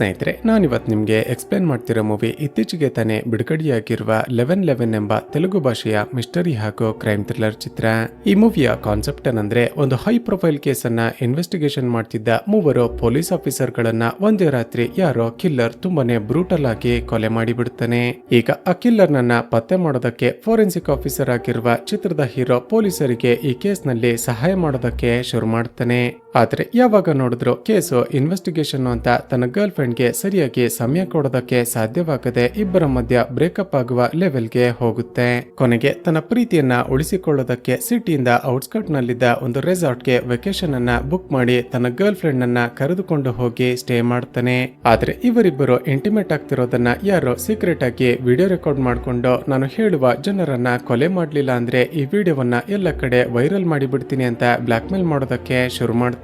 ಸ್ನೇಹಿತರೆ, ನಾನಿವತ್ತು ನಿಮಗೆ ಎಕ್ಸ್ಪ್ಲೇನ್ ಮಾಡ್ತಿರೋ ಮೂವಿ ಇತ್ತೀಚೆಗೆ ತಾನೇ ಬಿಡುಗಡೆಯಾಗಿರುವ 1111 ಎಂಬ ತೆಲುಗು ಭಾಷೆಯ ಮಿಸ್ಟರಿ ಹಾಗೂ ಕ್ರೈಮ್ ಥ್ರಿಲ್ಲರ್ ಚಿತ್ರ. ಈ ಮೂವಿಯ ಕಾನ್ಸೆಪ್ಟ್ ಏನಂದ್ರೆ, ಒಂದು ಹೈ ಪ್ರೊಫೈಲ್ ಕೇಸ್ ಅನ್ನ ಇನ್ವೆಸ್ಟಿಗೇಷನ್ ಮಾಡ್ತಿದ್ದ ಮೂವರು ಪೊಲೀಸ್ ಆಫೀಸರ್ ಗಳನ್ನ ಒಂದೇ ರಾತ್ರಿ ಯಾರೋ ಕಿಲ್ಲರ್ ತುಂಬಾನೇ ಬ್ರೂಟಲ್ ಆಗಿ ಕೊಲೆ ಮಾಡಿಬಿಡ್ತಾನೆ. ಈಗ ಆ ಕಿಲ್ಲರ್ ನನ್ನ ಪತ್ತೆ ಮಾಡೋದಕ್ಕೆ ಫೋರೆನ್ಸಿಕ್ ಆಫೀಸರ್ ಆಗಿರುವ ಚಿತ್ರದ ಹೀರೋ ಪೊಲೀಸರಿಗೆ ಈ ಕೇಸ್ ನಲ್ಲಿ ಸಹಾಯ ಮಾಡೋದಕ್ಕೆ ಶುರು ಮಾಡ್ತಾನೆ. ಆದ್ರೆ ಯಾವಾಗ ನೋಡಿದ್ರು ಕೇಸು ಇನ್ವೆಸ್ಟಿಗೇಷನ್ ಅಂತ ತನ್ನ ಗರ್ಲ್ ಫ್ರೆಂಡ್ಗೆ ಸರಿಯಾಗಿ ಸಮಯ ಕೊಡೋದಕ್ಕೆ ಸಾಧ್ಯವಾಗದೆ ಇಬ್ಬರ ಮಧ್ಯ ಬ್ರೇಕಪ್ ಆಗುವ ಲೆವೆಲ್ಗೆ ಹೋಗುತ್ತೆ. ಕೊನೆಗೆ ತನ್ನ ಪ್ರೀತಿಯನ್ನ ಉಳಿಸಿಕೊಳ್ಳೋದಕ್ಕೆ ಸಿಟಿಯಿಂದ ಔಟ್ಸ್ಕರ್ಟ್ ನಲ್ಲಿದ್ದ ಒಂದು ರೆಸಾರ್ಟ್ಗೆ ವೆಕೇಶನ್ ಅನ್ನ ಬುಕ್ ಮಾಡಿ ತನ್ನ ಗರ್ಲ್ ಫ್ರೆಂಡ್ ಅನ್ನ ಕರೆದುಕೊಂಡು ಹೋಗಿ ಸ್ಟೇ ಮಾಡ್ತಾನೆ. ಆದ್ರೆ ಇವರಿಬ್ಬರು ಇಂಟಿಮೇಟ್ ಆಗ್ತಿರೋದನ್ನ ಯಾರೋ ಸೀಕ್ರೆಟ್ ಆಗಿ ವಿಡಿಯೋ ರೆಕಾರ್ಡ್ ಮಾಡ್ಕೊಂಡು, ನಾನು ಹೇಳುವ ಜನರನ್ನ ಕೊಲೆ ಮಾಡ್ಲಿಲ್ಲ ಅಂದ್ರೆ ಈ ವಿಡಿಯೋವನ್ನ ಎಲ್ಲ ಕಡೆ ವೈರಲ್ ಮಾಡಿಬಿಡ್ತೀನಿ ಅಂತ ಬ್ಲಾಕ್ ಮೇಲ್ ಮಾಡೋದಕ್ಕೆ ಶುರು ಮಾಡ್ತಾರೆ.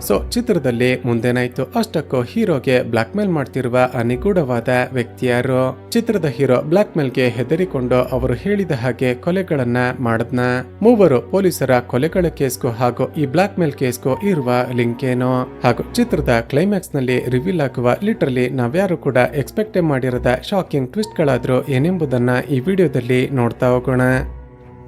ಸೊ ಚಿತ್ರದಲ್ಲಿ ಮುಂದೇನಾಯ್ತು? ಅಷ್ಟಕ್ಕೂ ಹೀರೋಗೆ ಬ್ಲಾಕ್ ಮೇಲ್ ಮಾಡ್ತಿರುವ ಆ ನಿಗೂಢವಾದ ವ್ಯಕ್ತಿ ಯಾರು? ಚಿತ್ರದ ಹೀರೋ ಬ್ಲಾಕ್ ಮೇಲ್ಗೆ ಹೆದರಿಕೊಂಡು ಅವರು ಹೇಳಿದ ಹಾಗೆ ಕೊಲೆಗಳನ್ನ ಮಾಡದ್ನ? ಮೂವರು ಪೊಲೀಸರ ಕೊಲೆಗಳ ಕೇಸ್ಗೂ ಹಾಗೂ ಈ ಬ್ಲಾಕ್ ಮೇಲ್ ಕೇಸ್ಗೂ ಇರುವ ಲಿಂಕ್ ಏನು? ಹಾಗೂ ಚಿತ್ರದ ಕ್ಲೈಮ್ಯಾಕ್ಸ್ ನಲ್ಲಿ ರಿವೀಲ್ ಆಗುವ ಲಿಟರಲಿ ನಾವ್ಯಾರು ಕೂಡ ಎಕ್ಸ್ಪೆಕ್ಟ್ ಮಾಡಿರದ ಶಾಕಿಂಗ್ ಟ್ವಿಸ್ಟ್ ಗಳಾದ್ರೂ ಏನೆಂಬುದನ್ನ ಈ ವಿಡಿಯೋದಲ್ಲಿ ನೋಡ್ತಾ ಹೋಗೋಣ.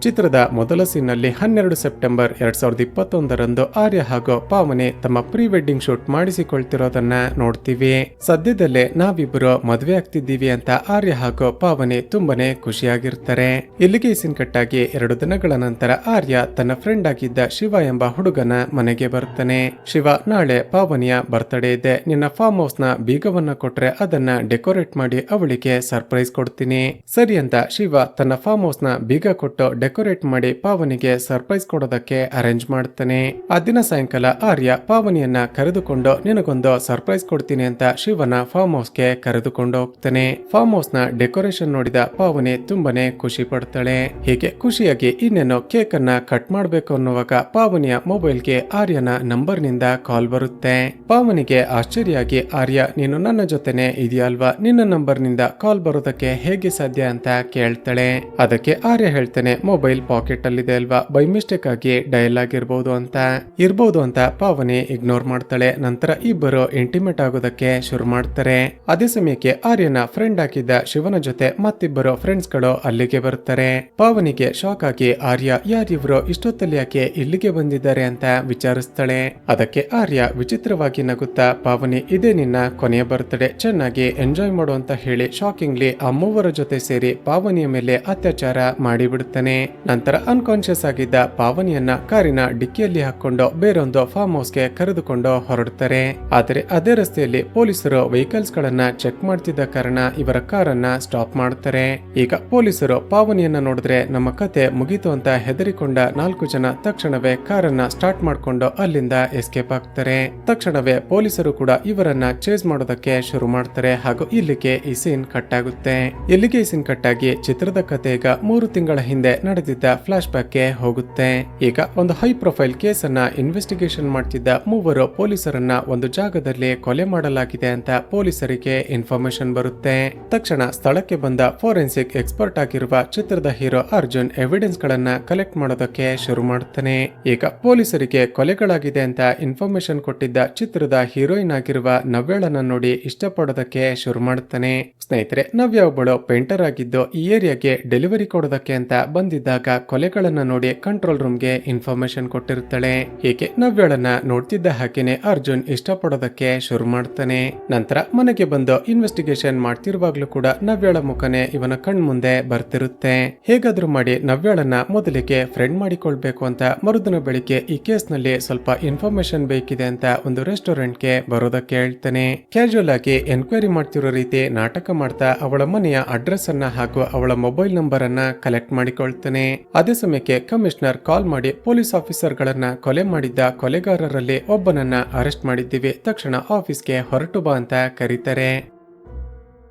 ಚಿತ್ರದ ಮೊದಲ ಸೀನ್ನಲ್ಲಿ 12 ಸೆಪ್ಟೆಂಬರ್ 2021ರಂದು ಆರ್ಯ ಹಾಗೂ ಪಾವನಿ ತಮ್ಮ ಪ್ರೀ ವೆಡ್ಡಿಂಗ್ ಶೂಟ್ ಮಾಡಿಸಿಕೊಳ್ತಿರೋದನ್ನ ನೋಡ್ತೀವಿ. ಸದ್ಯದಲ್ಲೇ ನಾವಿಬ್ಬರು ಮದುವೆ ಆಗ್ತಿದ್ದೀವಿ ಅಂತ ಆರ್ಯ ಹಾಗೂ ಪಾವನಿ ತುಂಬಾನೇ ಖುಷಿಯಾಗಿರ್ತಾರೆ. ಇಲ್ಲಿಗೆ ಸೀನ್ ಕಟ್ಟಾಗಿ 2 ದಿನಗಳ ನಂತರ ಆರ್ಯ ತನ್ನ ಫ್ರೆಂಡ್ ಆಗಿದ್ದ ಶಿವ ಎಂಬ ಹುಡುಗನ ಮನೆಗೆ ಬರ್ತಾನೆ. ಶಿವ, ನಾಳೆ ಪಾವನಿಯ ಬರ್ತ್ಡೇ ಇದೆ, ನಿನ್ನ ಫಾರ್ಮ್ ಹೌಸ್ ನ ಬೀಗವನ್ನ ಕೊಟ್ರೆ ಅದನ್ನ ಡೆಕೋರೇಟ್ ಮಾಡಿ ಅವಳಿಗೆ ಸರ್ಪ್ರೈಸ್ ಕೊಡ್ತೀನಿ. ಸರಿ ಅಂತ ಶಿವ ತನ್ನ ಫಾರ್ಮ್ ಹೌಸ್ ನ ಬೀಗ ಕೊಟ್ಟು ಡೆಕೋರೇಟ್ ಮಾಡಿ ಪಾವನಿಗೆ ಸರ್ಪ್ರೈಸ್ ಕೊಡೋದಕ್ಕೆ ಅರೇಂಜ್ ಮಾಡ್ತಾನೆ. ಆ ದಿನ ಸಾಯಂಕಾಲ ಆರ್ಯ ಪಾವನಿಯನ್ನ ಕರೆದುಕೊಂಡು ನಿನಗೊಂದು ಸರ್ಪ್ರೈಸ್ ಕೊಡ್ತೀನಿ ಅಂತ ಶಿವನ ಫಾರ್ಮ್ ಹೌಸ್ ಗೆ ಕರೆದುಕೊಂಡು ಹೋಗ್ತಾನೆ. ಫಾರ್ಮ್ ಹೌಸ್ ನ ಡೆಕೋರೇಷನ್ ನೋಡಿದ ಪಾವನಿ ತುಂಬಾನೇ ಖುಷಿ ಪಡ್ತಾಳೆ. ಹೀಗೆ ಖುಷಿಯಾಗಿ ಇನ್ನೇನು ಕೇಕ್ ಅನ್ನ ಕಟ್ ಮಾಡ್ಬೇಕು ಅನ್ನುವಾಗ ಪಾವನಿಯ ಮೊಬೈಲ್ ಗೆ ಆರ್ಯನ ನಂಬರ್ ನಿಂದ ಕಾಲ್ ಬರುತ್ತೆ. ಪಾವನಿಗೆ ಆಶ್ಚರ್ಯ ಆಗಿ, ಆರ್ಯ ನೀನು ನನ್ನ ಜೊತೆನೆ ಇದೆಯಲ್ವಾ, ನಿನ್ನ ನಂಬರ್ ನಿಂದ ಕಾಲ್ ಬರೋದಕ್ಕೆ ಹೇಗೆ ಸಾಧ್ಯ ಅಂತ ಕೇಳ್ತಾಳೆ. ಅದಕ್ಕೆ ಆರ್ಯ ಹೇಳ್ತಾನೆ, ಮೊಬೈಲ್ ಪಾಕೆಟ್ ಅಲ್ಲಿದೆ ಅಲ್ವಾ, ಬೈ ಮಿಸ್ಟೇಕ್ ಆಗಿ ಡಯಲ್ ಆಗಿರ್ಬೋದು ಅಂತ ಪಾವನಿ ಇಗ್ನೋರ್ ಮಾಡ್ತಾಳೆ. ನಂತರ ಇಬ್ಬರು ಇಂಟಿಮೇಟ್ ಆಗೋದಕ್ಕೆ ಶುರು ಮಾಡ್ತಾರೆ. ಅದೇ ಸಮಯಕ್ಕೆ ಆರ್ಯನ ಫ್ರೆಂಡ್ ಆಗಿದ್ದ ಶಿವನ ಜೊತೆ ಮತ್ತಿಬ್ಬರು ಫ್ರೆಂಡ್ಸ್ ಗಳು ಅಲ್ಲಿಗೆ ಬರ್ತಾರೆ. ಪಾವನಿಗೆ ಶಾಕ್ ಆಗಿ ಆರ್ಯ ಯಾರಿವ್ರು ಇಷ್ಟೊತ್ತಲ್ಲಿ ಯಾಕೆ ಇಲ್ಲಿಗೆ ಬಂದಿದ್ದಾರೆ ಅಂತ ವಿಚಾರಿಸ್ತಾಳೆ. ಅದಕ್ಕೆ ಆರ್ಯ ವಿಚಿತ್ರವಾಗಿ ನಗುತ್ತಾ, ಪಾವನಿ ಇದೇ ನಿನ್ನ ಕೊನೆಯ ಬರ್ತ್ಡೇ, ಚೆನ್ನಾಗಿ ಎಂಜಾಯ್ ಮಾಡು ಅಂತ ಹೇಳಿ ಶಾಕಿಂಗ್ಲಿ ಆ ಮೂವರ ಜೊತೆ ಸೇರಿ ಪಾವನಿಯ ಮೇಲೆ ಅತ್ಯಾಚಾರ ಮಾಡಿಬಿಡುತ್ತಾನೆ. ನಂತರ ಅನ್ಕಾನ್ಶಿಯಸ್ ಆಗಿದ್ದ ಪಾವನಿಯನ್ನ ಕಾರಿನ ಡಿಕ್ಕಿಯಲ್ಲಿ ಹಾಕೊಂಡು ಬೇರೊಂದು ಫಾರ್ಮ್ ಹೌಸ್ ಗೆ ಕರೆದುಕೊಂಡು ಹೊರಡ್ತಾರೆ. ಆದರೆ ಅದೇ ರಸ್ತೆಯಲ್ಲಿ ಪೊಲೀಸರು ವೆಹಿಕಲ್ಸ್ ಗಳನ್ನ ಚೆಕ್ ಮಾಡ್ತಿದ್ದ ಕಾರಣ ಇವರ ಕಾರನ್ನ ಸ್ಟಾಪ್ ಮಾಡ್ತಾರೆ. ಈಗ ಪೊಲೀಸರು ಪಾವನಿಯನ್ನ ನೋಡಿದ್ರೆ ನಮ್ಮ ಕತೆ ಮುಗೀತು ಅಂತ ಹೆದರಿಕೊಂಡ 4 ಜನ ತಕ್ಷಣವೇ ಕಾರನ್ನ ಸ್ಟಾರ್ಟ್ ಮಾಡ್ಕೊಂಡು ಅಲ್ಲಿಂದ ಎಸ್ಕೇಪ್ ಆಗ್ತಾರೆ. ತಕ್ಷಣವೇ ಪೊಲೀಸರು ಕೂಡ ಇವರನ್ನ ಚೇಸ್ ಮಾಡೋದಕ್ಕೆ ಶುರು ಮಾಡ್ತಾರೆ. ಹಾಗೂ ಇಲ್ಲಿಗೆ ಈ ಸೀನ್ ಕಟ್ ಆಗುತ್ತೆ. ಇಲ್ಲಿಗೆ ಈ ಸೀನ್ ಕಟ್ ಆಗಿ ಚಿತ್ರದ ಕತೆ ಈಗ 3 ತಿಂಗಳ ಹಿಂದೆ ನಡೆದಿದ್ದ ಫ್ಲಾಶ್ ಬ್ಯಾಕ್ ಗೆ ಹೋಗುತ್ತೆ. ಈಗ ಒಂದು ಹೈ ಪ್ರೊಫೈಲ್ ಕೇಸ್ ಅನ್ನ ಇನ್ವೆಸ್ಟಿಗೇಷನ್ ಮಾಡ್ತಿದ್ದ ಮೂವರು ಪೊಲೀಸರನ್ನ ಒಂದು ಜಾಗದಲ್ಲಿ ಕೊಲೆ ಮಾಡಲಾಗಿದೆ ಅಂತ ಪೊಲೀಸರಿಗೆ ಇನ್ಫಾರ್ಮೇಶನ್ ಬರುತ್ತೆ. ತಕ್ಷಣ ಸ್ಥಳಕ್ಕೆ ಬಂದ ಫೋರೆನ್ಸಿಕ್ ಎಕ್ಸ್ಪರ್ಟ್ ಆಗಿರುವ ಚಿತ್ರದ ಹೀರೋ ಅರ್ಜುನ್ ಎವಿಡೆನ್ಸ್ ಗಳನ್ನ ಕಲೆಕ್ಟ್ ಮಾಡೋದಕ್ಕೆ ಶುರು ಮಾಡ್ತಾನೆ. ಈಗ ಪೊಲೀಸರಿಗೆ ಕೊಲೆಗಳಾಗಿದೆ ಅಂತ ಇನ್ಫಾರ್ಮೇಶನ್ ಕೊಟ್ಟಿದ್ದ ಚಿತ್ರದ ಹೀರೋಯಿನ್ ಆಗಿರುವ ನವ್ಯಾಳನ್ನ ನೋಡಿ ಇಷ್ಟಪಡೋದಕ್ಕೆ ಶುರು ಮಾಡ್ತಾನೆ. ಸ್ನೇಹಿತರೆ, ನವ್ಯ ಒಬ್ಬಳು ಪೇಂಟರ್ ಆಗಿದ್ದು ಈ ಏರಿಯಾಗೆ ಡೆಲಿವರಿ ಕೊಡೋದಕ್ಕೆ ಅಂತ ಬಂದಿದ್ದಾಗ ಕೊಲೆಗಳನ್ನ ನೋಡಿ ಕಂಟ್ರೋಲ್ ರೂಮ್ ಗೆ ಇನ್ಫಾರ್ಮೇಶನ್ ಕೊಟ್ಟಿರ್ತಾಳೆ. ಹೀಗೆ ನವ್ಯಾಳನ್ನ ನೋಡ್ತಿದ್ದ ಹಾಗೇನೆ ಅರ್ಜುನ್ ಇಷ್ಟಪಡೋದಕ್ಕೆ ಶುರು ಮಾಡ್ತಾನೆ. ನಂತರ ಮನೆಗೆ ಬಂದು ಇನ್ವೆಸ್ಟಿಗೇಷನ್ ಮಾಡ್ತಿರುವಾಗ್ಲೂ ಕೂಡ ನವ್ಯಾಳ ಮುಖನೇ ಇವನ ಕಣ್ ಮುಂದೆ ಬರ್ತಿರುತ್ತೆ. ಹೇಗಾದ್ರೂ ಮಾಡಿ ನವ್ಯಾಳನ್ನ ಮೊದಲಿಗೆ ಫ್ರೆಂಡ್ ಮಾಡಿಕೊಳ್ಬೇಕು ಅಂತ ಮರುದಿನ ಬೆಳಿಗ್ಗೆ ಈ ಕೇಸ್ ನಲ್ಲಿ ಸ್ವಲ್ಪ ಇನ್ಫಾರ್ಮೇಶನ್ ಬೇಕಿದೆ ಅಂತ ಒಂದು ರೆಸ್ಟೋರೆಂಟ್ ಗೆ ಬರೋದಕ್ಕೆ ಹೇಳ್ತಾನೆ. ಕ್ಯಾಶುಯಲ್ ಆಗಿ ಎನ್ಕ್ವೈರಿ ಮಾಡ್ತಿರೋ ರೀತಿ ನಾಟಕ ಮಾಡ್ತಾ ಅವಳ ಮನೆಯ ಅಡ್ರೆಸ್ ಅನ್ನ ಹಾಗೂ ಅವಳ ಮೊಬೈಲ್ ನಂಬರ್ ಅನ್ನ ಕಲೆಕ್ಟ್ ಮಾಡಿಕೊಳ್ತಾನೆ. ಅದೇ ಸಮಯಕ್ಕೆ ಕಮಿಷನರ್ ಕಾಲ್ ಮಾಡಿ ಪೊಲೀಸ್ ಆಫೀಸರ್ ಗಳನ್ನ ಕೊಲೆ ಮಾಡಿದ್ದ ಕೊಲೆಗಾರರಲ್ಲಿ ಒಬ್ಬನನ್ನ ಅರೆಸ್ಟ್ ಮಾಡಿದ್ದೀವಿ, ತಕ್ಷಣ ಆಫೀಸ್ಗೆ ಹೊರಟು ಬಾ ಅಂತ ಕರೀತಾರೆ.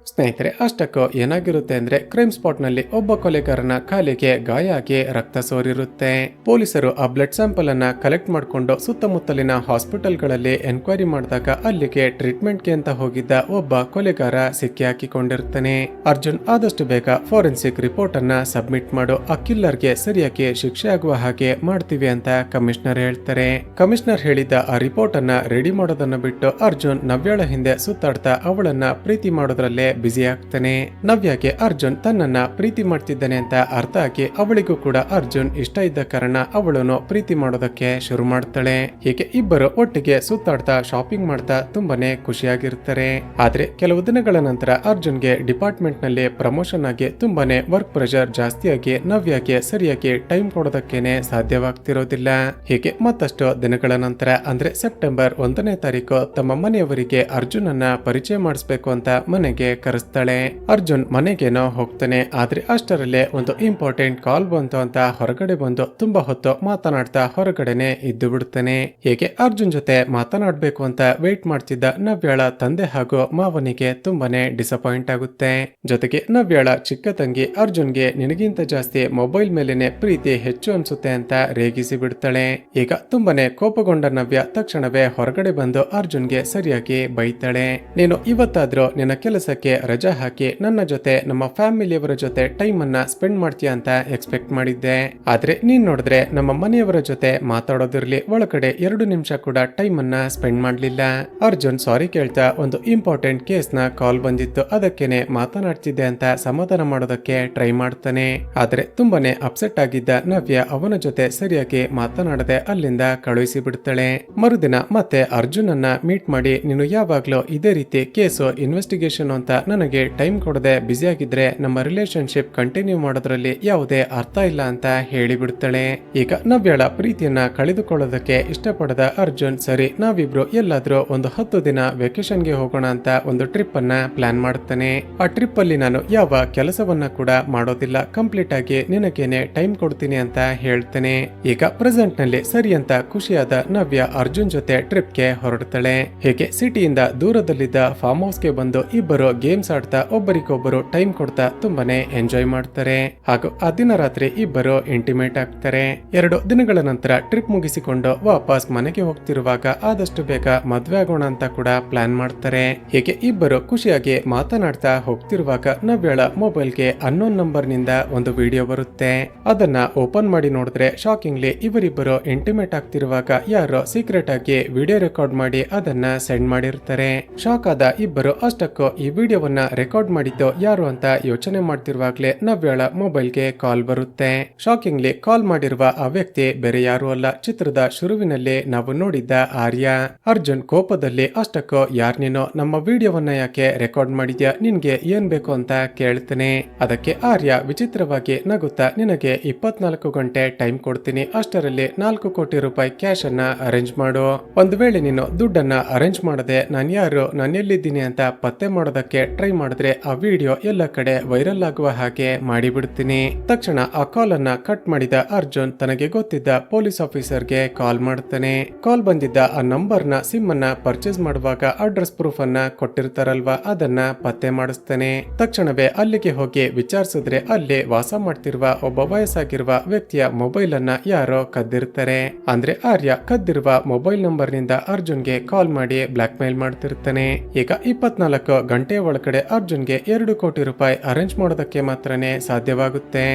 ಸ್ನೇಹಿತರೆ, ಅಷ್ಟಕ್ಕೂ ಏನಾಗಿರುತ್ತೆ ಅಂದ್ರೆ ಕ್ರೈಮ್ ಸ್ಪಾಟ್ ನಲ್ಲಿ ಒಬ್ಬ ಕೊಲೆಗಾರನ ಕಾಲಿಗೆ ಗಾಯ ಆಗಿ ರಕ್ತ ಸೋರಿರುತ್ತೆ. ಪೊಲೀಸರು ಆ ಬ್ಲಡ್ ಸ್ಯಾಂಪಲ್ ಅನ್ನ ಕಲೆಕ್ಟ್ ಮಾಡಿಕೊಂಡು ಸುತ್ತಮುತ್ತಲಿನ ಹಾಸ್ಪಿಟಲ್ಗಳಲ್ಲಿ ಎನ್ಕ್ವೈರಿ ಮಾಡಿದಾಗ ಅಲ್ಲಿಗೆ ಟ್ರೀಟ್ಮೆಂಟ್ಗೆ ಅಂತ ಹೋಗಿದ್ದ ಒಬ್ಬ ಕೊಲೆಗಾರ ಸಿಕ್ಕಿ ಹಾಕಿಕೊಂಡಿರ್ತಾನೆ. ಅರ್ಜುನ್ ಆದಷ್ಟು ಬೇಗ ಫೋರೆನ್ಸಿಕ್ ರಿಪೋರ್ಟ್ ಅನ್ನ ಸಬ್ಮಿಟ್ ಮಾಡು, ಆ ಕಿಲ್ಲರ್ಗೆ ಸರಿಯಾಗಿ ಶಿಕ್ಷೆ ಆಗುವ ಹಾಗೆ ಮಾಡ್ತೀವಿ ಅಂತ ಕಮಿಷನರ್ ಹೇಳ್ತಾರೆ. ಕಮಿಷನರ್ ಹೇಳಿದ್ದ ಆ ರಿಪೋರ್ಟ್ ಅನ್ನ ರೆಡಿ ಮಾಡೋದನ್ನ ಬಿಟ್ಟು ಅರ್ಜುನ್ ನವ್ಯಾಳ ಹಿಂದೆ ಸುತ್ತಾಡ್ತಾ ಅವಳನ್ನ ಪ್ರೀತಿ ಮಾಡೋದ್ರಲ್ಲೇ ಬ್ಯುಸಿ ಆಗ್ತಾನೆ. ನವ್ಯಾಗೆ ಅರ್ಜುನ್ ತನ್ನನ್ನ ಪ್ರೀತಿ ಮಾಡ್ತಿದ್ದಾನೆ ಅಂತ ಅರ್ಥ ಆಗಿ ಅವಳಿಗೂ ಕೂಡ ಅರ್ಜುನ್ ಇಷ್ಟ ಇದ್ದ ಕಾರಣ ಅವಳನ್ನು ಪ್ರೀತಿ ಮಾಡೋದಕ್ಕೆ ಶುರು ಮಾಡ್ತಾಳೆ. ಹೀಗೆ ಇಬ್ಬರು ಒಟ್ಟಿಗೆ ಸುತ್ತಾಡ್ತಾ ಶಾಪಿಂಗ್ ಮಾಡ್ತಾ ತುಂಬಾನೇ ಖುಷಿಯಾಗಿರ್ತಾರೆ. ಆದ್ರೆ ಕೆಲವು ದಿನಗಳ ನಂತರ ಅರ್ಜುನ್ಗೆ ಡಿಪಾರ್ಟ್ಮೆಂಟ್ ನಲ್ಲಿ ಪ್ರಮೋಷನ್ ಆಗಿ ತುಂಬಾನೇ ವರ್ಕ್ ಪ್ರೆಷರ್ ಜಾಸ್ತಿಯಾಗಿ ನವ್ಯಾಗೆ ಸರಿಯಾಗಿ ಟೈಮ್ ಕೊಡೋದಕ್ಕೇನೆ ಸಾಧ್ಯವಾಗ್ತಿರೋದಿಲ್ಲ. ಹೀಗೆ ಮತ್ತಷ್ಟು ದಿನಗಳ ನಂತರ ಅಂದ್ರೆ ಸೆಪ್ಟೆಂಬರ್ 1ನೇ ತಾರೀಕು ತಮ್ಮ ಮನೆಯವರಿಗೆ ಅರ್ಜುನ್ ಅನ್ನ ಪರಿಚಯ ಮಾಡಿಸ್ಬೇಕು ಅಂತ ಮನೆಗೆ ಕರೆಸ್ತಾಳೆ. ಅರ್ಜುನ್ ಮನೆಗೇನೋ ಹೋಗ್ತಾನೆ. ಆದ್ರೆ ಅಷ್ಟರಲ್ಲೇ ಒಂದು ಇಂಪಾರ್ಟೆಂಟ್ ಕಾಲ್ ಬಂತು ಅಂತ ಹೊರಗಡೆ ಬಂದು ತುಂಬಾ ಹೊತ್ತು ಮಾತನಾಡ್ತಾ ಹೊರಗಡೆನೆ ಇದ್ದು ಬಿಡ್ತಾನೆ. ಹೀಗೆ ಅರ್ಜುನ್ ಜೊತೆ ಮಾತನಾಡ್ಬೇಕು ಅಂತ ವೇಟ್ ಮಾಡ್ತಿದ್ದ ನವ್ಯಾಳ ತಂದೆ ಹಾಗೂ ಮಾವನಿಗೆ ತುಂಬಾನೇ ಡಿಸಪಾಯಿಂಟ್ ಆಗುತ್ತೆ. ಜೊತೆಗೆ ನವ್ಯಾಳ ಚಿಕ್ಕ ತಂಗಿ ಅರ್ಜುನ್ಗೆ ನಿನಗಿಂತ ಜಾಸ್ತಿ ಮೊಬೈಲ್ ಮೇಲೆನೆ ಪ್ರೀತಿ ಹೆಚ್ಚು ಅನ್ಸುತ್ತೆ ಅಂತ ರೇಗಿಸಿ ಬಿಡ್ತಾಳೆ. ಈಗ ತುಂಬಾನೇ ಕೋಪಗೊಂಡ ನವ್ಯ ತಕ್ಷಣವೇ ಹೊರಗಡೆ ಬಂದು ಅರ್ಜುನ್ಗೆ ಸರಿಯಾಗಿ ಬೈತಾಳೆ. ನೀನು ಇವತ್ತಾದ್ರೂ ನಿನ್ನ ಕೆಲಸಕ್ಕೆ ರಜಾ ಹಾಕಿ ನನ್ನ ಜೊತೆ ನಮ್ಮ ಫ್ಯಾಮಿಲಿಯವರ ಜೊತೆ ಟೈಮ್ ಅನ್ನ ಸ್ಪೆಂಡ್ ಮಾಡ್ತೀಯ ಅಂತ ಎಕ್ಸ್ಪೆಕ್ಟ್ ಮಾಡಿದ್ದೆ. ಆದ್ರೆ ನೀನ್ ನೋಡಿದ್ರೆ ನಮ್ಮ ಮನೆಯವರ ಜೊತೆ ಮಾತಾಡೋದಿರ್ಲಿ ಒಳಗಡೆ 2 ನಿಮಿಷ ಕೂಡ ಟೈಮ್ ಅನ್ನ ಸ್ಪೆಂಡ್ ಮಾಡ್ಲಿಲ್ಲ. ಅರ್ಜುನ್ ಸಾರಿ ಕೇಳ್ತಾ ಒಂದು ಇಂಪಾರ್ಟೆಂಟ್ ಕೇಸ್ ನ ಕಾಲ್ ಬಂದಿತ್ತು, ಅದಕ್ಕೇನೆ ಮಾತನಾಡ್ತಿದ್ದೆ ಅಂತ ಸಮಾಧಾನ ಮಾಡೋದಕ್ಕೆ ಟ್ರೈ ಮಾಡ್ತಾನೆ. ಆದ್ರೆ ತುಂಬಾನೇ ಅಪ್ಸೆಟ್ ಆಗಿದ್ದ ನವ್ಯ ಅವನ ಜೊತೆ ಸರಿಯಾಗಿ ಮಾತನಾಡದೆ ಅಲ್ಲಿಂದ ಕಳುಹಿಸಿ ಬಿಡ್ತಾಳೆ. ಮರುದಿನ ಮತ್ತೆ ಅರ್ಜುನ್ ಅನ್ನ ಮೀಟ್ ಮಾಡಿ ನೀನು ಯಾವಾಗ್ಲೂ ಇದೇ ರೀತಿ ಕೇಸು ಇನ್ವೆಸ್ಟಿಗೇಷನ್ ಅಂತ ನನಗೆ ಟೈಮ್ ಕೊಡದೆ ಬ್ಯುಸಿ ಆಗಿದ್ರೆ ನಮ್ಮ ರಿಲೇಶನ್ಶಿಪ್ ಕಂಟಿನ್ಯೂ ಮಾಡೋದ್ರಲ್ಲಿ ಯಾವುದೇ ಅರ್ಥ ಇಲ್ಲ ಅಂತ ಹೇಳಿಬಿಡ್ತಾಳೆ. ಈಗ ನವ್ಯಾಳ ಪ್ರೀತಿಯನ್ನ ಕಳೆದುಕೊಳ್ಳೋದಕ್ಕೆ ಇಷ್ಟಪಡದ ಅರ್ಜುನ್ ಸರಿ ನಾವಿಬ್ರು ಎಲ್ಲಾದ್ರೂ ಒಂದು 10 ದಿನ ವೆಕೇಶನ್ಗೆ ಹೋಗೋಣ ಅಂತ ಒಂದು ಟ್ರಿಪ್ ಅನ್ನ ಪ್ಲಾನ್ ಮಾಡ್ತಾನೆ. ಆ ಟ್ರಿಪ್ ಅಲ್ಲಿ ನಾನು ಯಾವ ಕೆಲಸವನ್ನ ಕೂಡ ಮಾಡೋದಿಲ್ಲ, ಕಂಪ್ಲೀಟ್ ಆಗಿ ನಿನಗೇನೆ ಟೈಮ್ ಕೊಡ್ತೀನಿ ಅಂತ ಹೇಳ್ತಾನೆ. ಈಗ ಪ್ರೆಸೆಂಟ್ ನಲ್ಲಿ ಸರಿ ಅಂತ ಖುಷಿಯಾದ ನವ್ಯ ಅರ್ಜುನ್ ಜೊತೆ ಟ್ರಿಪ್ಗೆ ಹೊರಡ್ತಾಳೆ. ಹೇಗೆ ಸಿಟಿಯಿಂದ ದೂರದಲ್ಲಿದ್ದ ಫಾರ್ಮ್ ಹೌಸ್ಗೆ ಬಂದು ಇಬ್ಬರು ಗೇಮ್ಸ್ ಆಡ್ತಾ ಒಬ್ಬರಿಗೊಬ್ಬರು ಟೈಮ್ ಕೊಡ್ತಾ ತುಂಬಾನೇ ಎಂಜಾಯ್ ಮಾಡ್ತಾರೆ. ಹಾಗೂ ಆ ದಿನ ರಾತ್ರಿ ಇಬ್ಬರು ಇಂಟಿಮೇಟ್ ಆಗ್ತಾರೆ. 2 ದಿನಗಳ ನಂತರ ಟ್ರಿಪ್ ಮುಗಿಸಿಕೊಂಡು ವಾಪಸ್ ಮನೆಗೆ ಹೋಗ್ತಿರುವಾಗ ಆದಷ್ಟು ಬೇಗ ಮದ್ವೆ ಆಗೋಣ ಅಂತ ಕೂಡ ಪ್ಲಾನ್ ಮಾಡ್ತಾರೆ. ಹೀಗೆ ಇಬ್ಬರು ಖುಷಿಯಾಗಿ ಮಾತನಾಡ್ತಾ ಹೋಗ್ತಿರುವಾಗ ನವ್ಯಾಳ ಮೊಬೈಲ್ಗೆ ಅನ್ನೋನ್ ನಂಬರ್ ನಿಂದ ಒಂದು ವಿಡಿಯೋ ಬರುತ್ತೆ. ಅದನ್ನ ಓಪನ್ ಮಾಡಿ ನೋಡಿದ್ರೆ ಶಾಕಿಂಗ್ಲಿ ಇವರಿಬ್ಬರು ಇಂಟಿಮೇಟ್ ಆಗ್ತಿರುವಾಗ ಯಾರೋ ಸೀಕ್ರೆಟ್ ಆಗಿ ವಿಡಿಯೋ ರೆಕಾರ್ಡ್ ಮಾಡಿ ಅದನ್ನ ಸೆಂಡ್ ಮಾಡಿರ್ತಾರೆ. ಶಾಕ್ ಆದ ಇಬ್ಬರು ಅಷ್ಟಕ್ಕೂ ಈ ವಿಡಿಯೋವನ್ನ ರೆಕಾರ್ಡ್ ಮಾಡಿದ್ದು ಯಾರು ಅಂತ ಯೋಚನೆ ಮಾಡ್ತಿರುವಾಗ್ಲೇ ನವ್ಯಾಳ ಮೊಬೈಲ್ಗೆ ಕಾಲ್ ಬರುತ್ತೆ. ಶಾಕಿಂಗ್ಲಿ ಕಾಲ್ ಮಾಡಿರುವ ಆ ವ್ಯಕ್ತಿ ಬೇರೆ ಯಾರು ಅಲ್ಲ, ಚಿತ್ರದ ಶುರುವಿನಲ್ಲಿ ನಾವು ನೋಡಿದ್ದ ಆರ್ಯ. ಅರ್ಜುನ್ ಕೋಪದಲ್ಲಿ ಅಷ್ಟಕ್ಕೂ ಯಾರ್ ನೀನು, ನಮ್ಮ ವಿಡಿಯೋವನ್ನ ಯಾಕೆ ರೆಕಾರ್ಡ್ ಮಾಡಿದ್ಯಾ, ನಿನ್ಗೆ ಏನ್ ಬೇಕು ಅಂತ ಕೇಳ್ತಾನೆ. ಅದಕ್ಕೆ ಆರ್ಯ ವಿಚಿತ್ರವಾಗಿ ನಗುತ್ತಾ ನಿನಗೆ 24 ಗಂಟೆ ಟೈಮ್ ಕೊಡ್ತೀನಿ, ಅಷ್ಟರಲ್ಲಿ 4 ಕೋಟಿ ರೂಪಾಯಿ ಕ್ಯಾಶ್ ಅನ್ನ ಅರೇಂಜ್ ಮಾಡು. ಒಂದು ವೇಳೆ ನೀನು ದುಡ್ಡನ್ನ ಅರೇಂಜ್ ಮಾಡದೆ ನಾನು ಯಾರು ನಾನು ಎಲ್ಲಿದ್ದೀನಿ ಅಂತ ಪತ್ತೆ ಮಾಡೋದಕ್ಕೆ ಟ್ರೈ ಮಾಡಿದ್ರೆ ಆ ವಿಡಿಯೋ ಎಲ್ಲ ಕಡೆ ವೈರಲ್ ಆಗುವ ಹಾಗೆ ಮಾಡಿಬಿಡ್ತೀನಿ. ತಕ್ಷಣ ಆ ಕಾಲ್ ಅನ್ನ ಕಟ್ ಮಾಡಿದ ಅರ್ಜುನ್ ತನಗೆ ಗೊತ್ತಿದ್ದ ಪೊಲೀಸ್ ಆಫೀಸರ್ಗೆ ಕಾಲ್ ಮಾಡ್ತಾನೆ. ಕಾಲ್ ಬಂದಿದ್ದ ಆ ನಂಬರ್ ನ ಸಿಮ್ ಅನ್ನ ಪರ್ಚೇಸ್ ಮಾಡುವಾಗ ಅಡ್ರೆಸ್ ಪ್ರೂಫ್ ಅನ್ನ ಕೊಟ್ಟಿರ್ತಾರಲ್ವಾ ಅದನ್ನ ಪತ್ತೆ ಮಾಡಿಸ್ತಾನೆ. ತಕ್ಷಣವೇ ಅಲ್ಲಿಗೆ ಹೋಗಿ ವಿಚಾರಿಸಿದ್ರೆ ಅಲ್ಲಿ ವಾಸ ಮಾಡ್ತಿರುವ ಒಬ್ಬ ವಯಸ್ಸಾಗಿರುವ ವ್ಯಕ್ತಿಯ ಮೊಬೈಲ್ ಅನ್ನ ಯಾರೋ ಕದ್ದಿರ್ತಾರೆ. ಅಂದ್ರೆ ಆರ್ಯ ಕದ್ದಿರುವ ಮೊಬೈಲ್ ನಂಬರ್ ನಿಂದ ಅರ್ಜುನ್ಗೆ ಕಾಲ್ ಮಾಡಿ ಬ್ಲಾಕ್ ಮೇಲ್ ಮಾಡ್ತಿರ್ತಾನೆ. ಈಗ 24 ಗಂಟೆಯ ಒಳಗಡೆ ಅರ್ಜುನ್ಗೆ 2 ಕೋಟಿ ರೂಪಾಯಿ ಅರೇಂಜ್ ಮಾಡೋದಕ್ಕೆ ಮಾತ್ರನೇ ಸಾಧ್ಯವಾಗುತ್ತೆ.